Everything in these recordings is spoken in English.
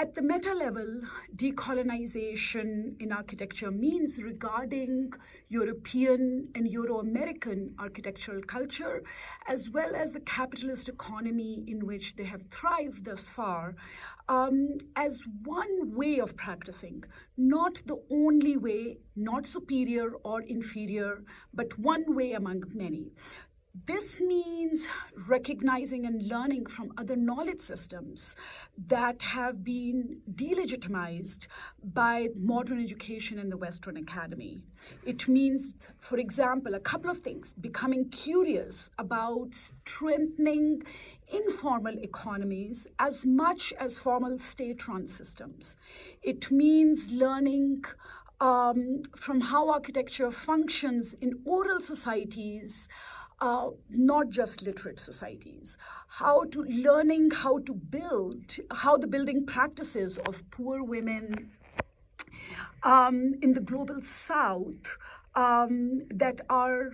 At the meta level, decolonization in architecture means regarding European and Euro-American architectural culture, as well as the capitalist economy in which they have thrived thus far, as one way of practicing, not the only way, not superior or inferior, but one way among many. This means recognizing and learning from other knowledge systems that have been delegitimized by modern education in the Western academy. It means, for example, a couple of things: becoming curious about strengthening informal economies as much as formal state-run systems. It means learning from how architecture functions in oral societies, not just literate societies, learning how to build, how the building practices of poor women in the global South that are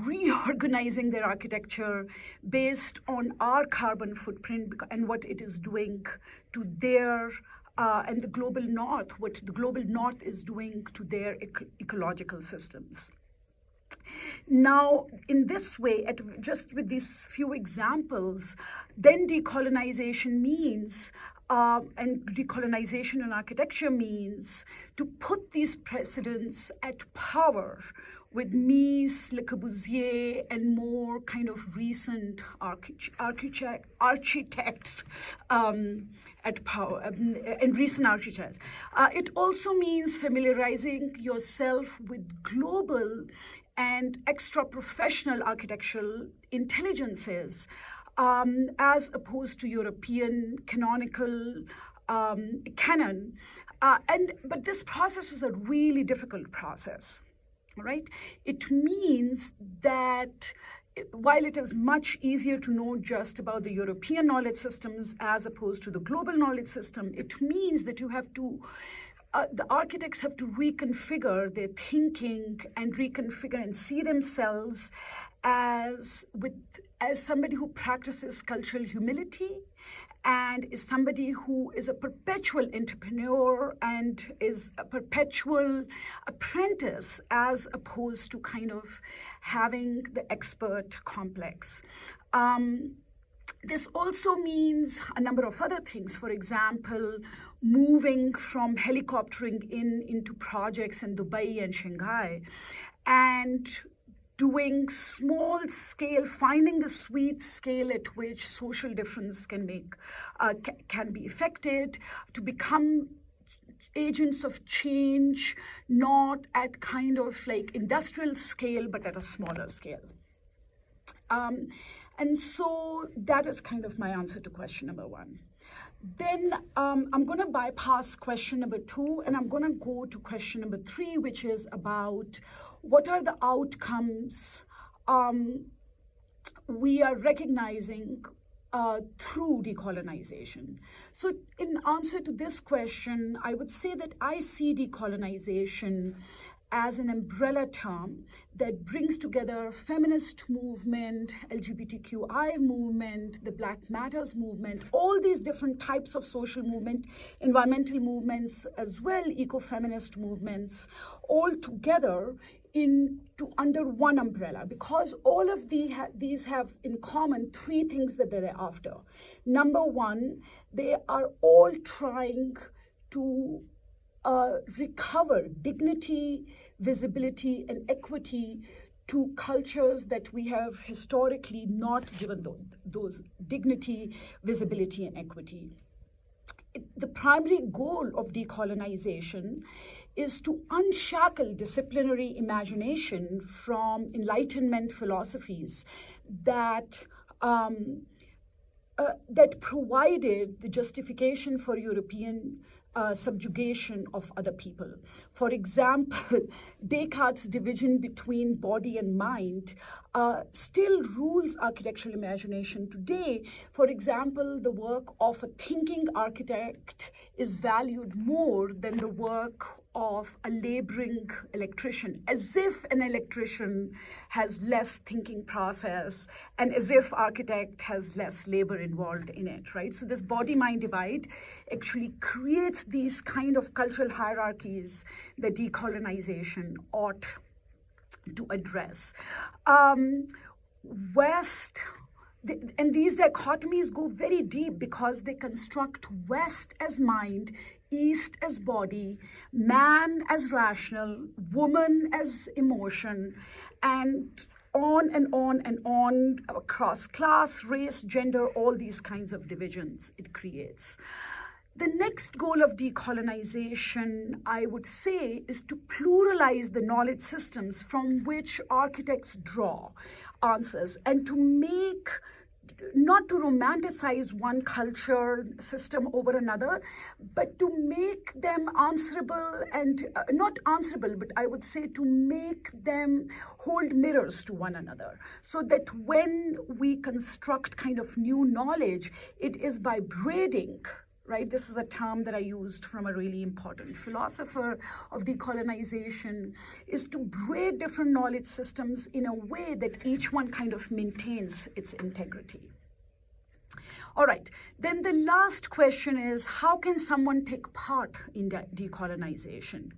reorganizing their architecture based on our carbon footprint and what it is doing to their and the global North, what the global North is doing to their ecological systems. Now, in this way, just with these few examples, then decolonization means, and decolonization in architecture means to put these precedents at power with Mies, Le Corbusier, and more kind of recent architects at power, and recent architects. It also means familiarizing yourself with global and extra-professional architectural intelligences as opposed to European canonical canon. But this process is a really difficult process, right? It means that while it is much easier to know just about the European knowledge systems as opposed to the global knowledge system, it means that you have to the architects have to reconfigure their thinking and reconfigure and see themselves as somebody who practices cultural humility and is somebody who is a perpetual entrepreneur and is a perpetual apprentice as opposed to kind of having the expert complex. This also means a number of other things. For example, moving from helicoptering into projects in Dubai and Shanghai and doing small scale, finding the sweet scale at which social difference can be affected, to become agents of change, not at kind of like industrial scale, but at a smaller scale. And so that is kind of my answer to question number one. Then I'm going to bypass question number two, and I'm going to go to question number three, which is about what are the outcomes we are recognizing through decolonization. So in answer to this question, I would say that I see decolonization as an umbrella term that brings together feminist movement, LGBTQI movement, the Black Matters movement, all these different types of social movement, environmental movements, as well eco-feminist movements, all together under one umbrella, because all of these have in common three things that they're after. Number one, they are all trying to recover dignity, visibility, and equity to cultures that we have historically not given those dignity, visibility, and equity. The primary goal of decolonization is to unshackle disciplinary imagination from Enlightenment philosophies that provided the justification for European subjugation of other people. For example, Descartes' division between body and mind still rules architectural imagination today. For example, the work of a thinking architect is valued more than the work of a laboring electrician, as if an electrician has less thinking process and as if architect has less labor involved in it, right? So this body-mind divide actually creates these kind of cultural hierarchies that decolonization ought to address. And these dichotomies go very deep because they construct West as mind, East as body, man as rational, woman as emotion, and on and on and on across class, race, gender, all these kinds of divisions it creates. The next goal of decolonization, I would say, is to pluralize the knowledge systems from which architects draw answers and to make, not to romanticize one culture system over another, but to make them answerable and not answerable, but I would say to make them hold mirrors to one another, so that when we construct kind of new knowledge, it is by braiding. Right, this is a term that I used from a really important philosopher of decolonization, is to braid different knowledge systems in a way that each one kind of maintains its integrity. All right, then the last question is, how can someone take part in decolonization?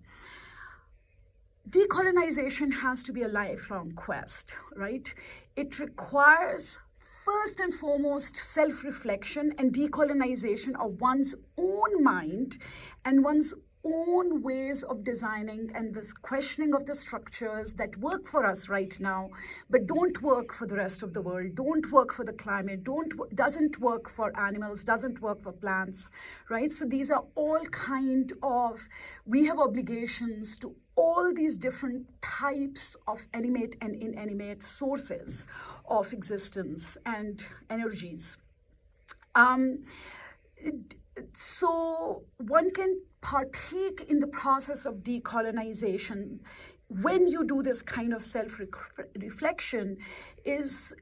Decolonization has to be a lifelong quest, right? It requires first and foremost, self-reflection and decolonization of one's own mind and one's own ways of designing and this questioning of the structures that work for us right now, but don't work for the rest of the world, don't work for the climate, doesn't work for animals, doesn't work for plants, right? So these are all kind of, we have obligations to all these different types of animate and inanimate sources of existence and energies. So one can partake in the process of decolonization when you do this kind of self-reflection is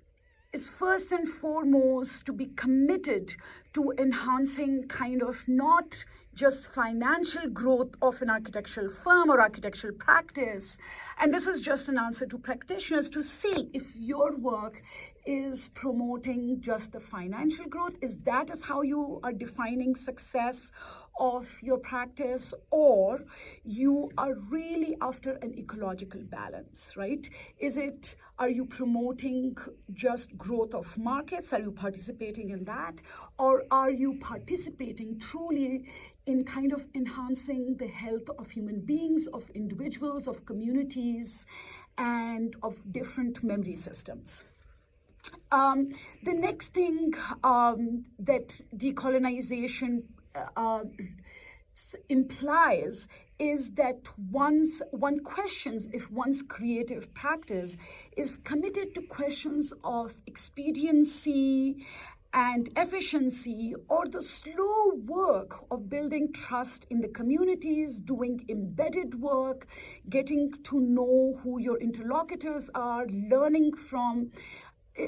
first and foremost to be committed to enhancing kind of not just financial growth of an architectural firm or architectural practice. And this is just an answer to practitioners to see if your work is promoting just the financial growth. Is how you are defining success of your practice, or you are really after an ecological balance, right? Are you promoting just growth of markets? Are you participating in that? Or are you participating truly in kind of enhancing the health of human beings, of individuals, of communities, and of different memory systems? The next thing that decolonization implies is that one questions if one's creative practice is committed to questions of expediency and efficiency, or the slow work of building trust in the communities, doing embedded work, getting to know who your interlocutors are, learning from,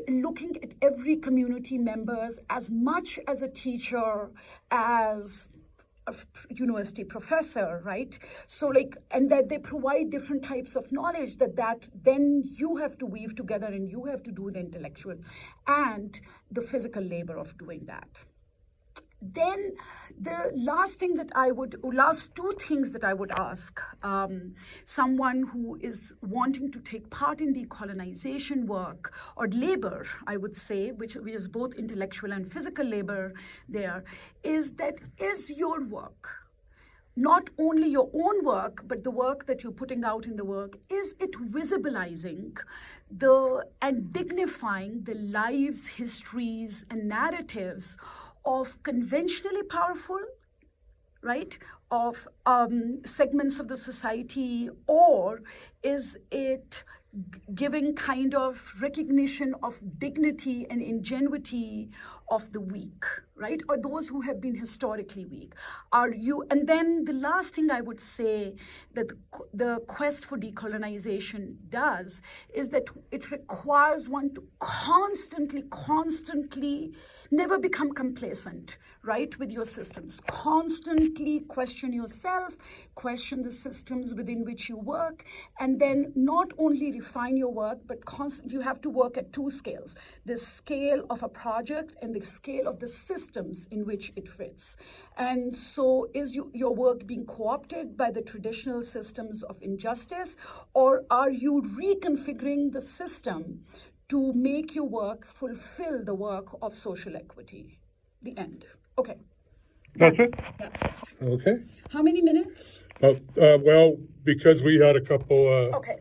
looking at every community members as much as a teacher, as a university professor, right? So and that they provide different types of knowledge that then you have to weave together and you have to do the intellectual and the physical labor of doing that. Then the last two things that I would ask someone who is wanting to take part in decolonization work or labor, I would say, which is both intellectual and physical labor there, is your work, not only your own work, but the work that you're putting out in the work, is it visibilizing and dignifying the lives, histories, and narratives of conventionally powerful, right, of segments of the society, or is it giving kind of recognition of dignity and ingenuity of the weak, right, or those who have been historically weak? And then the last thing I would say that the quest for decolonization does is that it requires one to constantly Never become complacent, right, with your systems. Constantly question yourself, question the systems within which you work, and then not only refine your work, but you have to work at two scales: the scale of a project and the scale of the systems in which it fits. And so is your work being co-opted by the traditional systems of injustice, or are you reconfiguring the system to make your work fulfill the work of social equity? The end. Okay. That's it? That's it. Okay. How many minutes? Well, because we had a couple Okay.